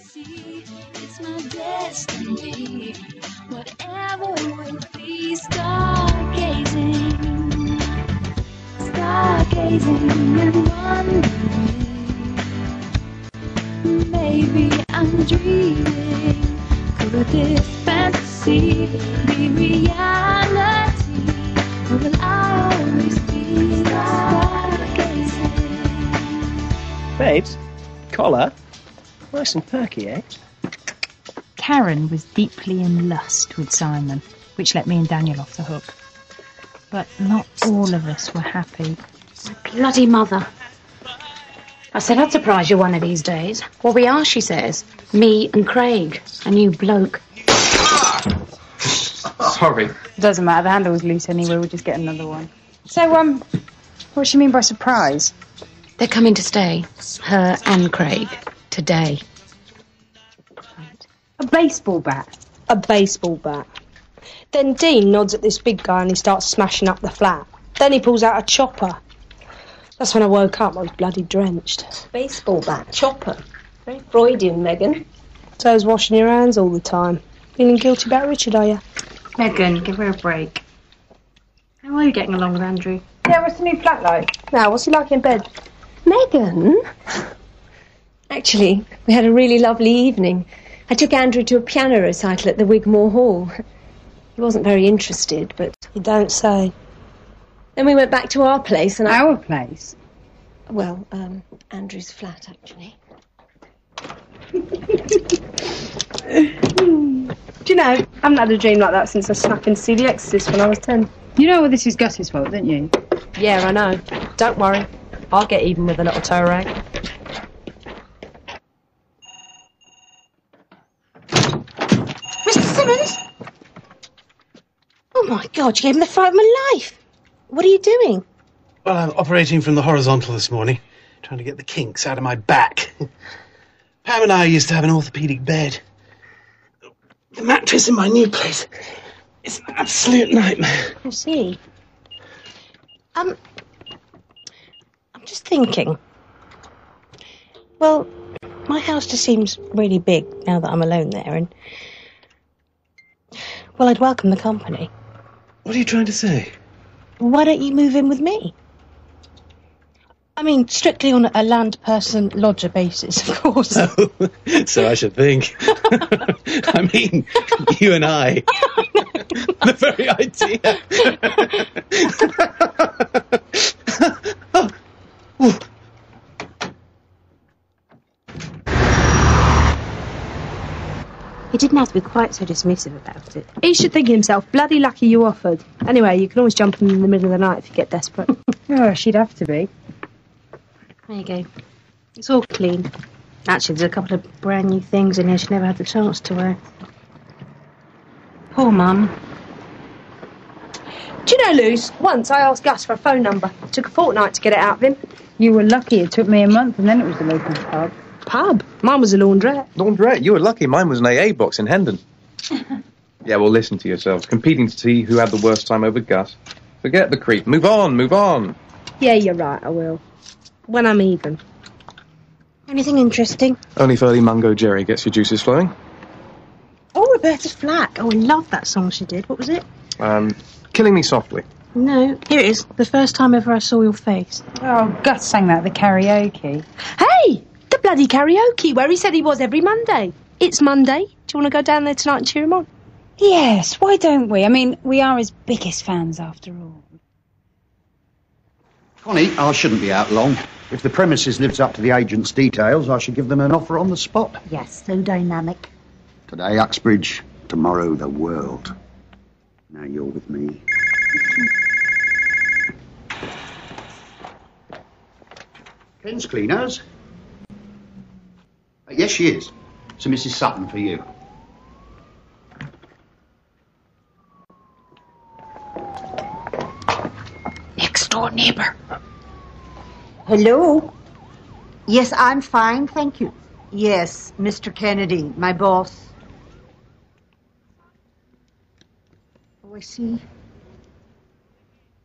see, it's my destiny. Whatever will be stargazing and wondering. Maybe I'm dreaming. Could this fantasy be reality? Or will I always be stargazing? Babes, collar. Nice and perky, eh? Karen was deeply in lust with Simon, which let me and Daniel off the hook. But not all of us were happy. My bloody mother. I said I'd surprise you one of these days. Well, we are, she says. Me and Craig, a new bloke. Sorry. It doesn't matter, the handle was loose anyway, we'll just get another one. So, what does she mean by surprise? They're coming to stay. Her and Craig. Today. A baseball bat. A baseball bat. Then Dean nods at this big guy and he starts smashing up the flat. Then he pulls out a chopper. That's when I woke up. I was bloody drenched. Baseball bat, chopper. Very Freudian, Megan. So I was washing your hands all the time. Feeling guilty about Richard, are you? Megan, give her a break. How are you getting along with Andrew? Yeah, what's the new flat like? Now, what's he like in bed? Megan? Actually, we had a really lovely evening. I took Andrew to a piano recital at the Wigmore Hall. He wasn't very interested, but... You don't say. Then we went back to our place and Our place? Well, Andrew's flat, actually. Do you know, I haven't had a dream like that since I snuck in to see The Exorcist when I was 10. You know well, this is Gus's fault, don't you? Yeah, I know. Don't worry. I'll get even with a little toe rag. Mr. Simmons? Oh, my God, you gave him the fright of my life. What are you doing? Well, I'm operating from the horizontal this morning, trying to get the kinks out of my back. Pam and I used to have an orthopaedic bed. The mattress in my new place is an absolute nightmare. I see. I'm just thinking. Well, my house just seems really big now that I'm alone there, and... Well, I'd welcome the company. What are you trying to say? Why don't you move in with me? I mean, strictly on a land-person-lodger basis, of course. Oh, so I should think. I mean, you and I. The very idea. Oh. He didn't have to be quite so dismissive about it. He should think himself bloody lucky you offered. Anyway, you can always jump in the middle of the night if you get desperate. Oh, she'd have to be. There you go. It's all clean. Actually, there's a couple of brand new things in here she never had the chance to wear. Poor Mum. Do you know, Luce, once I asked Gus for a phone number. It took a fortnight to get it out of him. You were lucky, it took me a month and then it was the local pub. Pub? Mine was a laundrette. Laundrette? You were lucky. Mine was an AA box in Hendon. Yeah, well, listen to yourselves. Competing to see who had the worst time over Gus. Forget the creep. Move on, move on. Yeah, you're right, I will. When I'm even. Anything interesting? Only if early Mungo Jerry gets your juices flowing. Oh, Roberta Flack. Oh, I love that song she did. What was it? Killing Me Softly. No, here it is. The first time ever I saw your face. Oh, Gus sang that at the karaoke. Hey! The bloody karaoke, where he said he was every Monday. It's Monday. Do you want to go down there tonight and cheer him on? Yes, why don't we? I mean, we are his biggest fans after all. Connie, I shouldn't be out long. If the premises lives up to the agent's details, I should give them an offer on the spot. Yes, so dynamic. Today, Uxbridge. Tomorrow, the world. Now you're with me. Ken's cleaners? Yes, she is. So Mrs. Sutton for you. Next door neighbour. Hello? Yes, I'm fine, thank you. Yes, Mr. Kennedy, my boss. Oh, I see.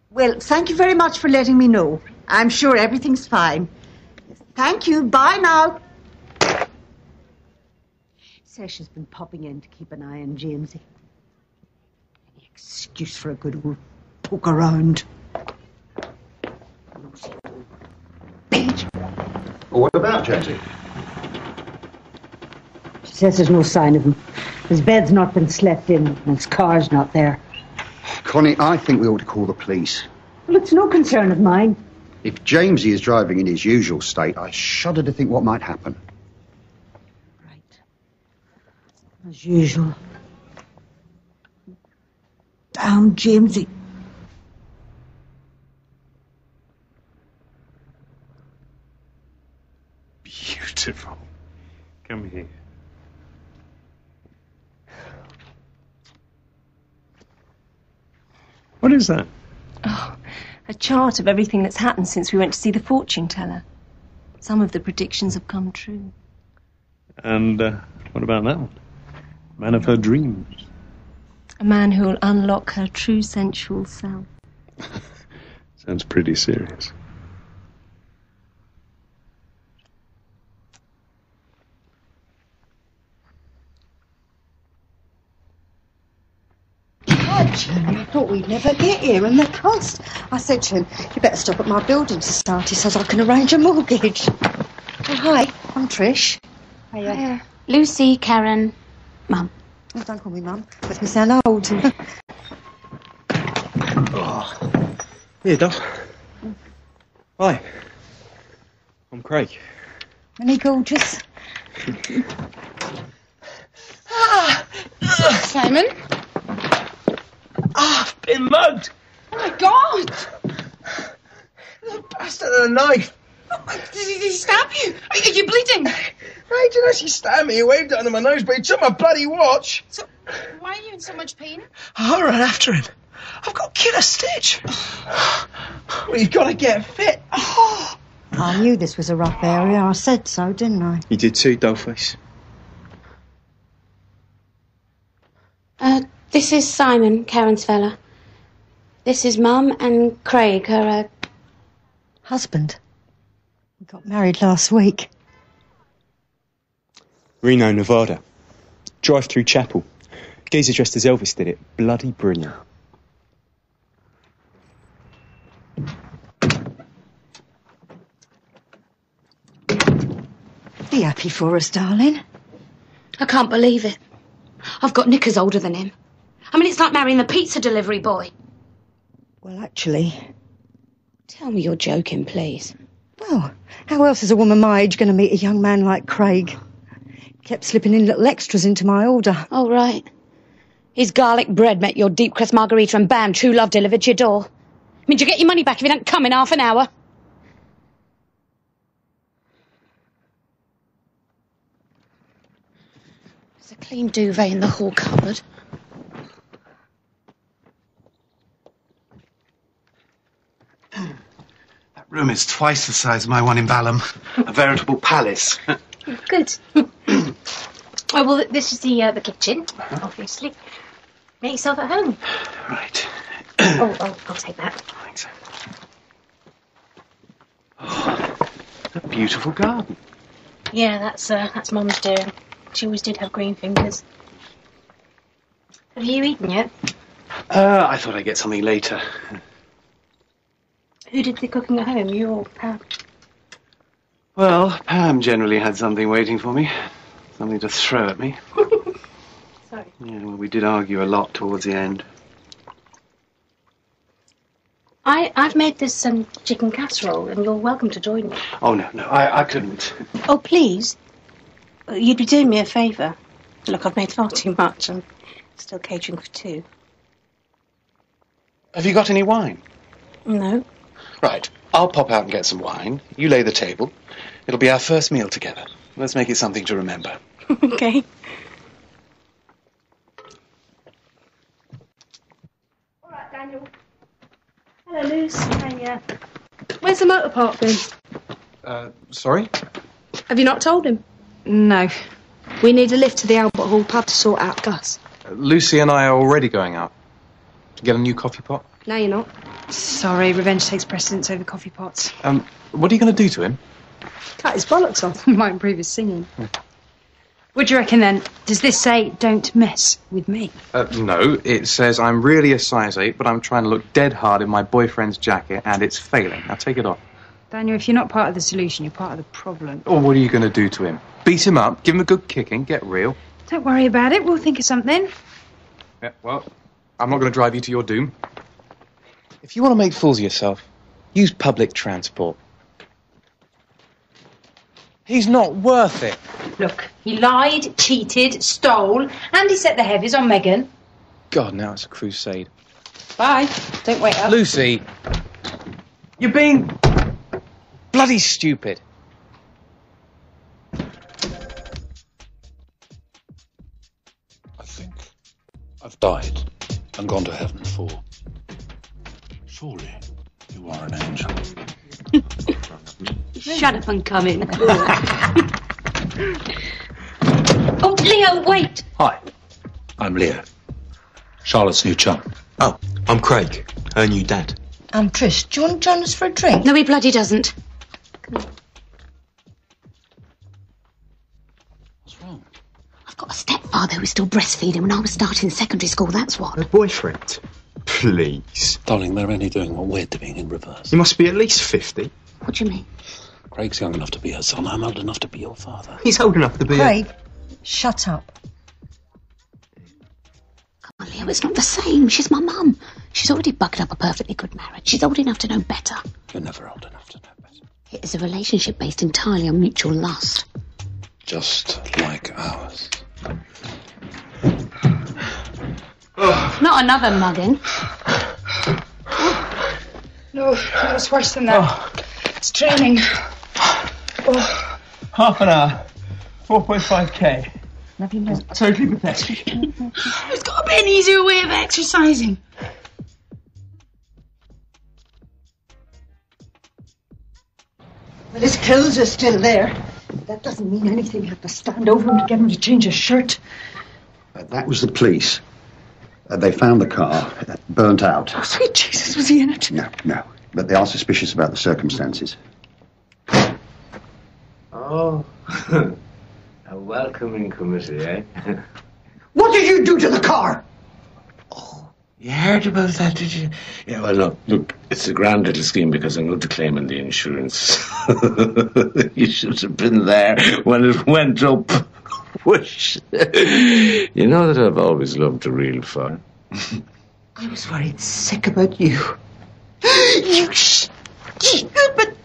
Well, thank you very much for letting me know. I'm sure everything's fine. Thank you. Bye now. says she's been popping in to keep an eye on Jamesy. Any excuse for a good old poke around. Bitch. Well, what about Jamesy? She says there's no sign of him. His bed's not been slept in, and his car's not there. Connie, I think we ought to call the police. Well, it's no concern of mine. If Jamesy is driving in his usual state, I shudder to think what might happen. Right. As usual. Damn Jamesy. Beautiful. Come here. What is that? Oh, a chart of everything that's happened since we went to see the fortune teller. Some of the predictions have come true. And what about that one? Man of her dreams. A man who'll unlock her true sensual self. Sounds pretty serious. God, Jimmy, I thought we'd never get here, and the cost. I said to him, you better stop at my building society so I can arrange a mortgage. Oh, hi, I'm Trish. Hiya. Lucy, Karen, Mum. Oh, don't call me Mum. Makes me sound old. Oh. Here, Duff. Hi. I'm Craig. Any gorgeous? Simon? I've been mugged. Oh my God! The bastard had a knife. Did he stab you? Are you bleeding? He didn't actually stab me. He waved it under my nose, but he took my bloody watch. So, why are you in so much pain? I ran after him. I've got killer stitch. Well, you've got to get fit. Oh. I knew this was a rough area. I said so, didn't I? You did too, Dollface. This is Simon, Karen's fella. This is Mum and Craig, her, husband. We got married last week. Reno, Nevada. Drive through chapel. Geezer dressed as Elvis did it. Bloody brilliant. Be happy for us, darling. I can't believe it. I've got knickers older than him. I mean, it's like marrying the pizza delivery boy. Well, actually... Tell me you're joking, please. Well, how else is a woman my age going to meet a young man like Craig? Kept slipping in little extras into my order. Oh, right. His garlic bread met your deep crest margarita and bam, true love delivered to your door. I mean, do you get your money back if you don't come in half an hour? There's a clean duvet in the hall cupboard. That room is twice the size of my one in Balham. A veritable palace. Good. Oh, well, this is the kitchen, obviously. Make yourself at home. Right. I'll take that. Thanks. Oh, a beautiful garden. Yeah, that's Mum's doing. She always did have green fingers. Have you eaten yet? I thought I'd get something later. Who did the cooking at home, you or Pam? Well, Pam generally had something waiting for me. Something to throw at me. Sorry. Yeah, well, we did argue a lot towards the end. I've made this chicken casserole, and you're welcome to join me. Oh, no, I couldn't. Oh, please. You'd be doing me a favour. Look, I've made far too much. I'm still catering for two. Have you got any wine? No. Right, I'll pop out and get some wine. You lay the table. It'll be our first meal together. Let's make it something to remember. Okay. All right, Daniel. Hello, Luce. Hiya. Where's the motor park then? Sorry? Have you not told him? No. We need a lift to the Albert Hall pub to sort out Gus. Lucy and I are already going out. To get a new coffee pot. No, you're not. Sorry, revenge takes precedence over coffee pots. What are you going to do to him? Cut his bollocks off. Might improve his singing. What do you reckon then? Does this say don't mess with me? No, it says I'm really a size 8, but I'm trying to look dead hard in my boyfriend's jacket, and it's failing. Now take it off. Daniel, if you're not part of the solution, you're part of the problem. Or what are you going to do to him? Beat him up, give him a good kicking, get real? Don't worry about it. We'll think of something. Yeah, well, I'm not going to drive you to your doom. If you want to make fools of yourself, use public transport. He's not worth it. Look, he lied, cheated, stole, and he set the heavies on Megan. God, now it's a crusade. Bye. Don't wait up. Lucy, you're being bloody stupid. I think I've died and gone to heaven for. Surely you are an angel. Shut up and come in. Oh, Leo, wait! Hi, I'm Leo. Charlotte's new chum. Oh, I'm Craig, her new dad. I'm Trish. Do you want to join us for a drink? No, he bloody doesn't. What's wrong? I've got a stepfather who's still breastfeeding when I was starting secondary school, that's what. Her boyfriend? Please. Darling, they're only doing what we're doing in reverse. He must be at least 50. What do you mean? Craig's young enough to be her son. I'm old enough to be your father. He's old enough to be Craig, shut up. Come on, Leo, it's not the same. She's my mum. She's already bugged up a perfectly good marriage. She's old enough to know better. You're never old enough to know better. It is a relationship based entirely on mutual lust. Just like ours. Not another mugging. No, it was worse than that. It's training. Half an hour, 4.5k. Love you, look. Totally pathetic. There's got to be an easier way of exercising. Well, his clothes are still there. That doesn't mean anything. You have to stand over him to get him to change his shirt. That was the police. They found the car, burnt out. Oh, sweet Jesus, was he in it? No. But they are suspicious about the circumstances. Oh, a welcoming committee, eh? What did you do to the car? You heard about that, did you? Yeah, well, look, it's a grand little scheme because I'm going to claim on the insurance. You should have been there when it went up. Wish. You know that I've always loved a real fire. I was worried sick about you. You stupid,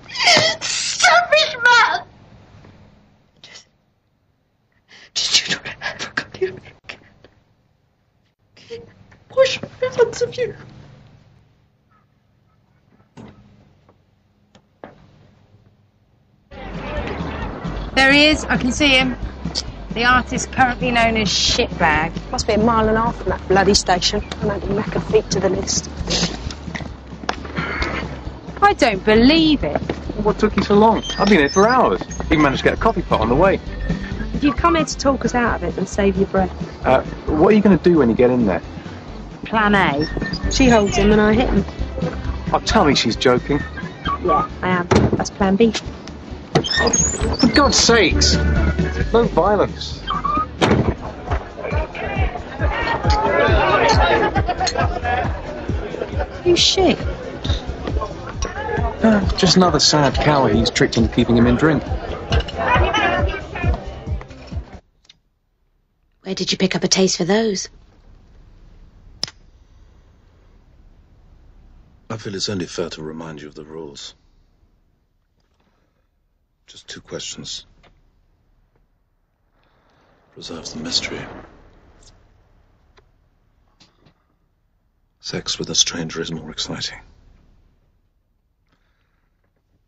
selfish man! Just you don't ever come near me again. Wash my hands of you. There he is. I can see him. The artist currently known as Shitbag. Must be a mile and a half from that bloody station. I'm adding Mac feet to the list. I don't believe it. What took you so long? I've been here for hours. Even managed to get a coffee pot on the way. If you come here to talk us out of it, then save your breath. What are you going to do when you get in there? Plan A. She holds him and I hit him. Oh, tell me she's joking. Yeah, I am. That's plan B. Oh, for God's sakes! No violence. You shit. Just another sad coward he's tricked into keeping him in drink. Where did you pick up a taste for those? I feel it's only fair to remind you of the rules. Just 2 questions. Preserves the mystery. Sex with a stranger is more exciting.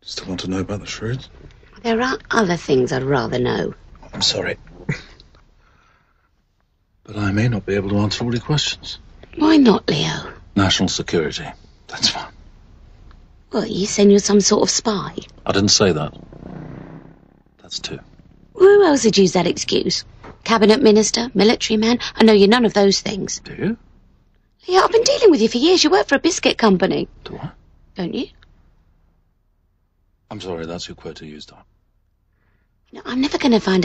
Still want to know about the shrewds? There are other things I'd rather know. I'm sorry. But I may not be able to answer all your questions. Why not, Leo? National security. That's fine. What, you saying you're some sort of spy? I didn't say that. That's 2. Who else would use that excuse? Cabinet minister, military man? I know you're none of those things. Do you? Yeah, I've been dealing with you for years. You work for a biscuit company. Do I? Don't you? I'm sorry, that's your quote to use, Doc. No, I'm never going to find out.